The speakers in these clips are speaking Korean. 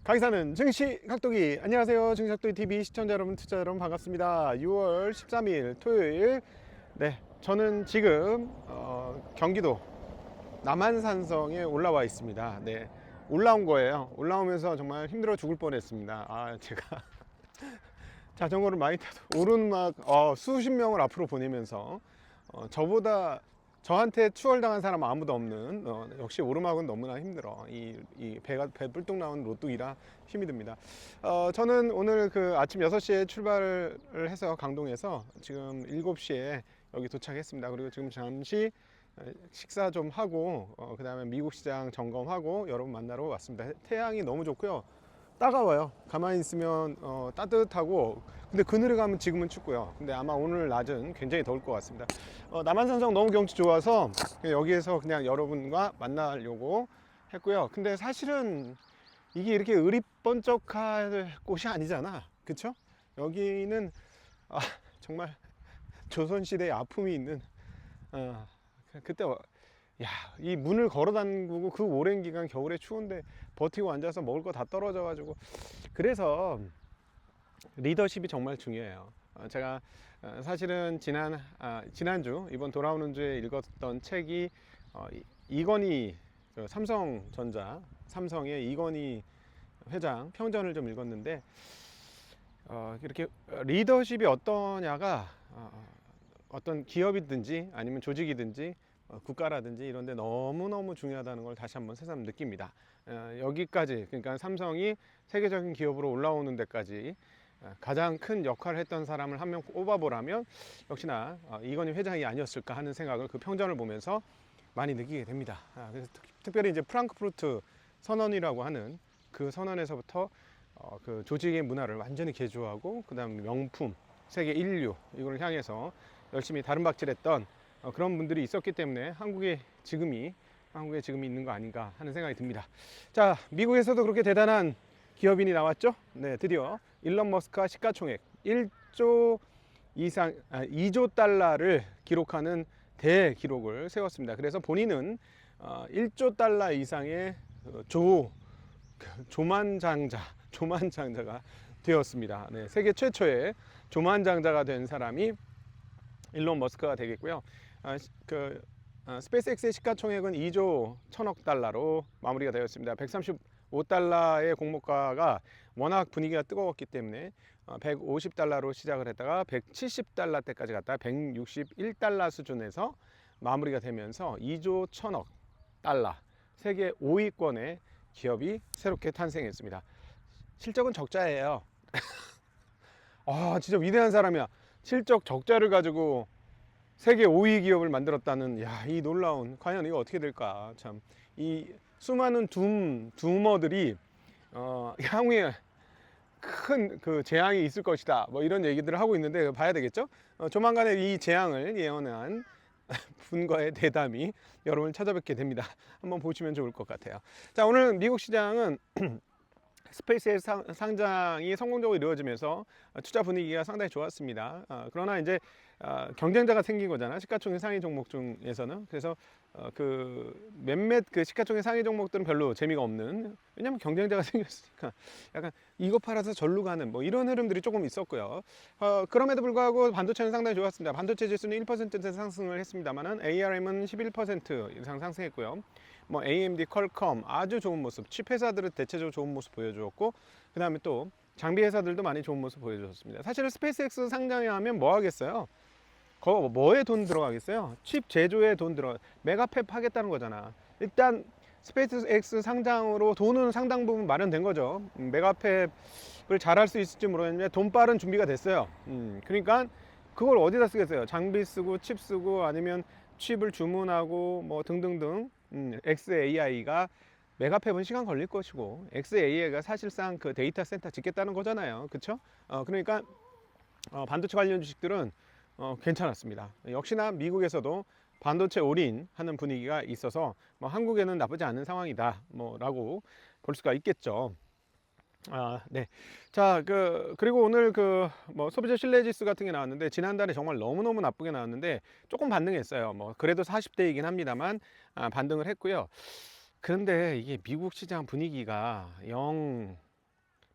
강의사는 증시 각도기. 안녕하세요, 증시 각도기 TV 시청자 여러분, 투자 여러분, 반갑습니다. 6월 13일 토요일. 네, 저는 지금 경기도 남한산성에 올라와 있습니다. 네, 올라온 거예요. 올라오면서 정말 힘들어 죽을 뻔했습니다. 제가 자전거를 많이 타도 오르막 수십 명을 앞으로 보내면서 저한테 추월당한 사람 아무도 없는, 역시 오르막은 너무나 힘들어. 배 뿔뚝 나온 로뚝이라 힘이 듭니다. 저는 오늘 아침 6시에 출발을 해서 강동에서 지금 7시에 여기 도착했습니다. 그리고 지금 잠시 식사 좀 하고 그 다음에 미국 시장 점검하고 여러분 만나러 왔습니다. 태양이 너무 좋고요, 따가워요. 가만히 있으면 따뜻하고, 근데 그늘에 가면 지금은 춥고요. 근데 아마 오늘 낮은 굉장히 더울 것 같습니다. 남한산성 너무 경치 좋아서 여기에서 그냥 여러분과 만나려고 했고요. 근데 사실은 이게 이렇게 의리번쩍할 곳이 아니잖아, 그쵸? 여기는 정말 조선시대의 아픔이 있는, 그때 야, 이 문을 걸어 담그고 그 오랜 기간 겨울에 추운데 버티고 앉아서 먹을 거 다 떨어져 가지고, 그래서 리더십이 정말 중요해요. 제가 사실은 지난주, 이번 돌아오는 주에 읽었던 책이 이건희, 삼성의 이건희 회장 평전을 좀 읽었는데, 이렇게 리더십이 어떠냐가 어떤 기업이든지 아니면 조직이든지 국가라든지 이런 데 너무너무 중요하다는 걸 다시 한번 새삼 느낍니다. 여기까지, 그러니까 삼성이 세계적인 기업으로 올라오는 데까지 가장 큰 역할을 했던 사람을 한 명 꼽아보라면 역시나 이건희 회장이 아니었을까 하는 생각을 그 평전을 보면서 많이 느끼게 됩니다. 그래서 특별히 이제 프랑크푸르트 선언이라고 하는 그 선언에서부터 그 조직의 문화를 완전히 개조하고, 그 다음 명품 세계 인류 이걸 향해서 열심히 다른박질했던 그런 분들이 있었기 때문에 한국에 지금이 있는 거 아닌가 하는 생각이 듭니다. 자, 미국에서도 그렇게 대단한 기업인이 나왔죠. 네, 드디어 일론 머스크가 시가총액 1조 이상, 2조 달러를 기록하는 대기록을 세웠습니다. 그래서 본인은 1조 달러 이상의 조만장자가 되었습니다. 네, 세계 최초의 조만장자가 된 사람이 일론 머스크가 되겠고요. 스페이스X의 시가총액은 2조 1000억 달러로 마무리가 되었습니다. 135달러의 공모가가 워낙 분위기가 뜨거웠기 때문에 150달러로 시작을 했다가 170달러 때까지 갔다가 161달러 수준에서 마무리가 되면서 2조 1000억 달러, 세계 5위권의 기업이 새롭게 탄생했습니다. 실적은 적자예요. 진짜 위대한 사람이야. 실적 적자를 가지고 세계 5위 기업을 만들었다는, 이 놀라운, 과연 이거 어떻게 될까. 참, 이 수많은 둠머들이 향후에 큰 재앙이 있을 것이다, 뭐 이런 얘기들을 하고 있는데 봐야 되겠죠. 조만간에 이 재앙을 예언한 분과의 대담이 여러분을 찾아뵙게 됩니다. 한번 보시면 좋을 것 같아요. 자, 오늘 미국 시장은 스페이스X 상장이 성공적으로 이루어지면서 투자 분위기가 상당히 좋았습니다. 그러나 이제 경쟁자가 생긴 거잖아, 시가총액 상위 종목 중에서는. 그래서 몇몇 시가총액 상위 종목들은 별로 재미가 없는, 왜냐면 경쟁자가 생겼으니까 약간 이거 팔아서 절로 가는 뭐 이런 흐름들이 조금 있었고요. 그럼에도 불구하고 반도체는 상당히 좋았습니다. 반도체 지수는 1% 상승을 했습니다만은 ARM은 11% 이상 상승했고요. 뭐 AMD, 퀄컴 아주 좋은 모습, 칩 회사들은 대체적으로 좋은 모습 보여주었고, 그 다음에 또 장비 회사들도 많이 좋은 모습 보여줬습니다. 사실은 스페이스X 상장에 하면 뭐 하겠어요? 뭐에 돈 들어가겠어요? 칩 제조에 돈 메가팹 하겠다는 거잖아. 일단 스페이스X 상장으로 돈은 상당 부분 마련된 거죠. 메가팹을 잘 할 수 있을지 모르겠는데 돈 빠른 준비가 됐어요. 그러니까 그걸 어디다 쓰겠어요? 장비 쓰고 칩 쓰고 아니면 칩을 주문하고 뭐 등등등. xAI가, 메가팹은 시간 걸릴 것이고 xAI가 사실상 그 데이터 센터 짓겠다는 거잖아요, 그쵸? 그러니까 반도체 관련 주식들은 괜찮았습니다. 역시나 미국에서도 반도체 올인하는 분위기가 있어서 뭐 한국에는 나쁘지 않은 상황이다 라고 볼 수가 있겠죠. 네. 자, 그리고 오늘 뭐 소비자 신뢰지수 같은 게 나왔는데, 지난달에 정말 너무너무 나쁘게 나왔는데 조금 반등했어요. 뭐 그래도 40대이긴 합니다만 반등을 했고요. 그런데 이게 미국 시장 분위기가 영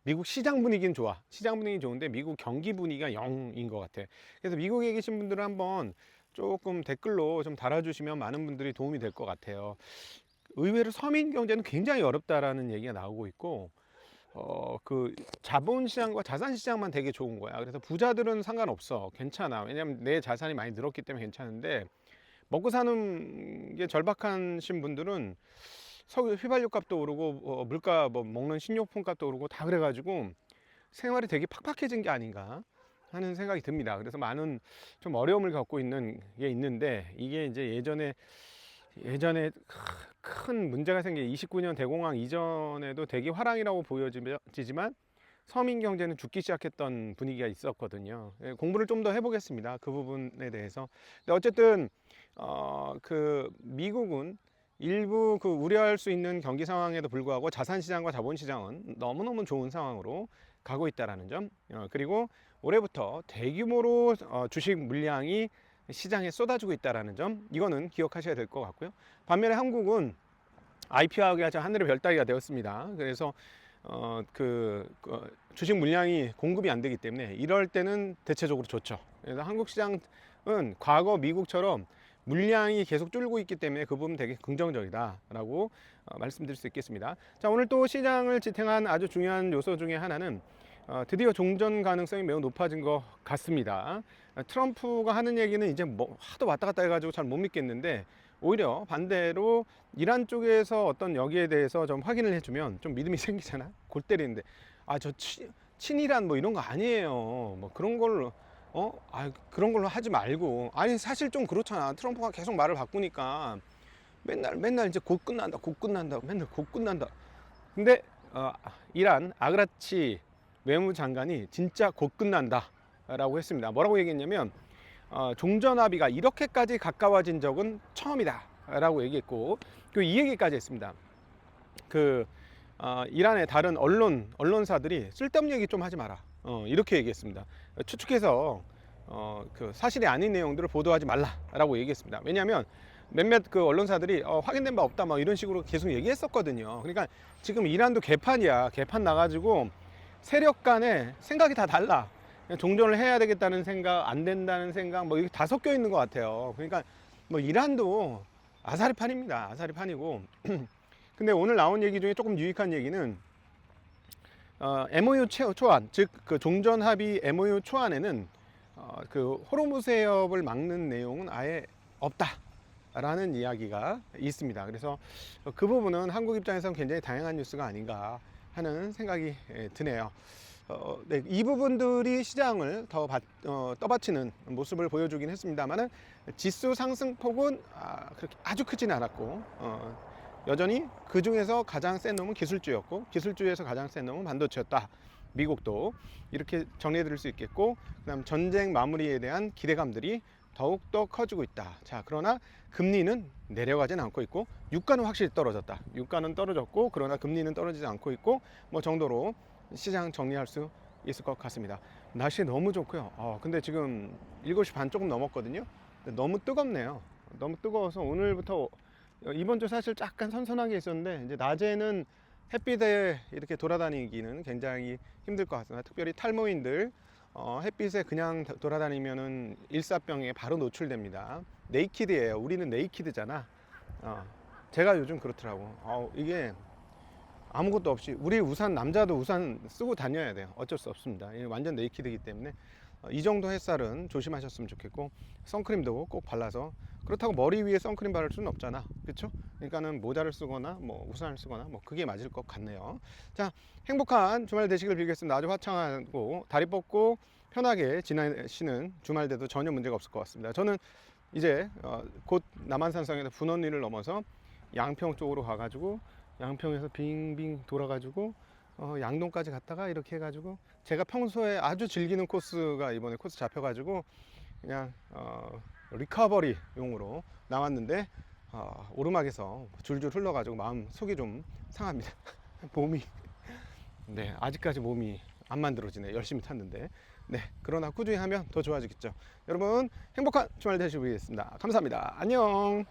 미국 시장 분위기는 좋아. 시장 분위기 좋은데 미국 경기 분위기가 0인 것 같아. 그래서 미국에 계신 분들은 한번 조금 댓글로 좀 달아주시면 많은 분들이 도움이 될 것 같아요. 의외로 서민 경제는 굉장히 어렵다라는 얘기가 나오고 있고, 그 자본시장과 자산시장만 되게 좋은 거야. 그래서 부자들은 상관없어. 괜찮아. 왜냐면 내 자산이 많이 늘었기 때문에 괜찮은데, 먹고 사는 게 절박하신 분들은 휘발유 값도 오르고, 물가, 뭐 먹는 식료품 값도 오르고 다 그래가지고 생활이 되게 팍팍해진 게 아닌가 하는 생각이 듭니다. 그래서 많은 좀 어려움을 겪고 있는 게 있는데, 이게 이제 예전에 큰 문제가 생긴 29년 대공황 이전에도 되게 화랑이라고 보여지지만 서민 경제는 죽기 시작했던 분위기가 있었거든요. 공부를 좀 더 해보겠습니다. 그 부분에 대해서. 근데 어쨌든 그 미국은 일부 그 우려할 수 있는 경기 상황에도 불구하고 자산시장과 자본시장은 너무너무 좋은 상황으로 가고 있다는 점, 그리고 올해부터 대규모로 주식 물량이 시장에 쏟아지고 있다는 점, 이거는 기억하셔야 될 것 같고요. 반면에 한국은 IPO가 하늘의 별따기가 되었습니다. 그래서 주식 물량이 공급이 안 되기 때문에 이럴 때는 대체적으로 좋죠. 그래서 한국 시장은 과거 미국처럼 물량이 계속 줄고 있기 때문에 그 부분 되게 긍정적이다라고 말씀드릴 수 있겠습니다. 자, 오늘 또 시장을 지탱한 아주 중요한 요소 중에 하나는 드디어 종전 가능성이 매우 높아진 것 같습니다. 트럼프가 하는 얘기는 이제 뭐 하도 왔다 갔다 해가지고 잘 못 믿겠는데, 오히려 반대로 이란 쪽에서 어떤 여기에 대해서 좀 확인을 해주면 좀 믿음이 생기잖아. 골 때리는데, 저 친이란 뭐 이런 거 아니에요. 뭐 그런 걸로 그런 걸로 하지 말고. 아니 사실 좀 그렇잖아. 트럼프가 계속 말을 바꾸니까 맨날 이제 곧 끝난다, 곧 끝난다, 맨날 곧 끝난다. 근데 이란 아그라치 외무장관이 진짜 곧 끝난다 라고 했습니다. 뭐라고 얘기했냐면, 종전 합의가 이렇게까지 가까워진 적은 처음이다 라고 얘기했고, 그 이 얘기까지 했습니다. 이란의 다른 언론사들이 쓸데없는 얘기 좀 하지 마라, 이렇게 얘기했습니다. 추측해서 그 사실이 아닌 내용들을 보도하지 말라라고 얘기했습니다. 왜냐하면 몇몇 그 언론사들이 확인된 바 없다 막 이런 식으로 계속 얘기했었거든요. 그러니까 지금 이란도 개판이야. 개판 나가지고 세력 간에 생각이 다 달라. 종전을 해야 되겠다는 생각, 안 된다는 생각, 뭐 이게 다 섞여 있는 것 같아요. 그러니까 뭐 이란도 아사리판입니다. 아사리판이고. 근데 오늘 나온 얘기 중에 조금 유익한 얘기는, MOU 초안, 즉 그 종전 합의 MOU 초안에는 그 호르무즈 해협을 막는 내용은 아예 없다라는 이야기가 있습니다. 그래서 그 부분은 한국 입장에서는 굉장히 다양한 뉴스가 아닌가 하는 생각이 드네요. 네, 이 부분들이 시장을 더 떠받치는 모습을 보여주긴 했습니다만은, 지수 상승폭은 그렇게 아주 크지는 않았고, 여전히 그 중에서 가장 센 놈은 기술주였고, 기술주에서 가장 센 놈은 반도체였다. 미국도 이렇게 정리해 드릴 수 있겠고, 그다음 전쟁 마무리에 대한 기대감들이 더욱더 커지고 있다. 자, 그러나 금리는 내려가진 않고 있고, 유가는 확실히 떨어졌다. 유가는 떨어졌고, 그러나 금리는 떨어지지 않고 있고, 뭐 정도로 시장 정리할 수 있을 것 같습니다. 날씨 너무 좋고요. 근데 지금 7시 반 조금 넘었거든요. 너무 뜨겁네요. 너무 뜨거워서 오늘부터, 이번 주 사실 약간 선선하게 있었는데, 이제 낮에는 햇빛에 이렇게 돌아다니기는 굉장히 힘들 것 같습니다. 특별히 탈모인들, 햇빛에 그냥 돌아다니면은 일사병에 바로 노출됩니다. 네이키드예요. 우리는 네이키드잖아. 제가 요즘 그렇더라고. 이게 아무것도 없이, 우리 우산, 남자도 우산 쓰고 다녀야 돼요. 어쩔 수 없습니다. 완전 네이키드이기 때문에 이 정도 햇살은 조심하셨으면 좋겠고, 선크림도 꼭 발라서. 그렇다고 머리 위에 선크림 바를 수는 없잖아, 그렇죠? 그러니까는 모자를 쓰거나 뭐 우산을 쓰거나 뭐 그게 맞을 것 같네요. 자, 행복한 주말 되시길 빌겠습니다. 아주 화창하고 다리 뻗고 편하게 지나시는 주말 돼도 전혀 문제가 없을 것 같습니다. 저는 이제 곧 남한산성에서 분원리를 넘어서 양평 쪽으로 가가지고, 양평에서 빙빙 돌아가지고 양동까지 갔다가 이렇게 해가지고, 제가 평소에 아주 즐기는 코스가 이번에 코스 잡혀가지고 그냥 리커버리 용으로 나왔는데, 오르막에서 줄줄 흘러가지고 마음 속이 좀 상합니다. 몸이, 네, 아직까지 몸이 안 만들어지네. 열심히 탔는데. 네, 그러나 꾸준히 하면 더 좋아지겠죠. 여러분 행복한 주말 되시길 바라겠습니다. 감사합니다. 안녕.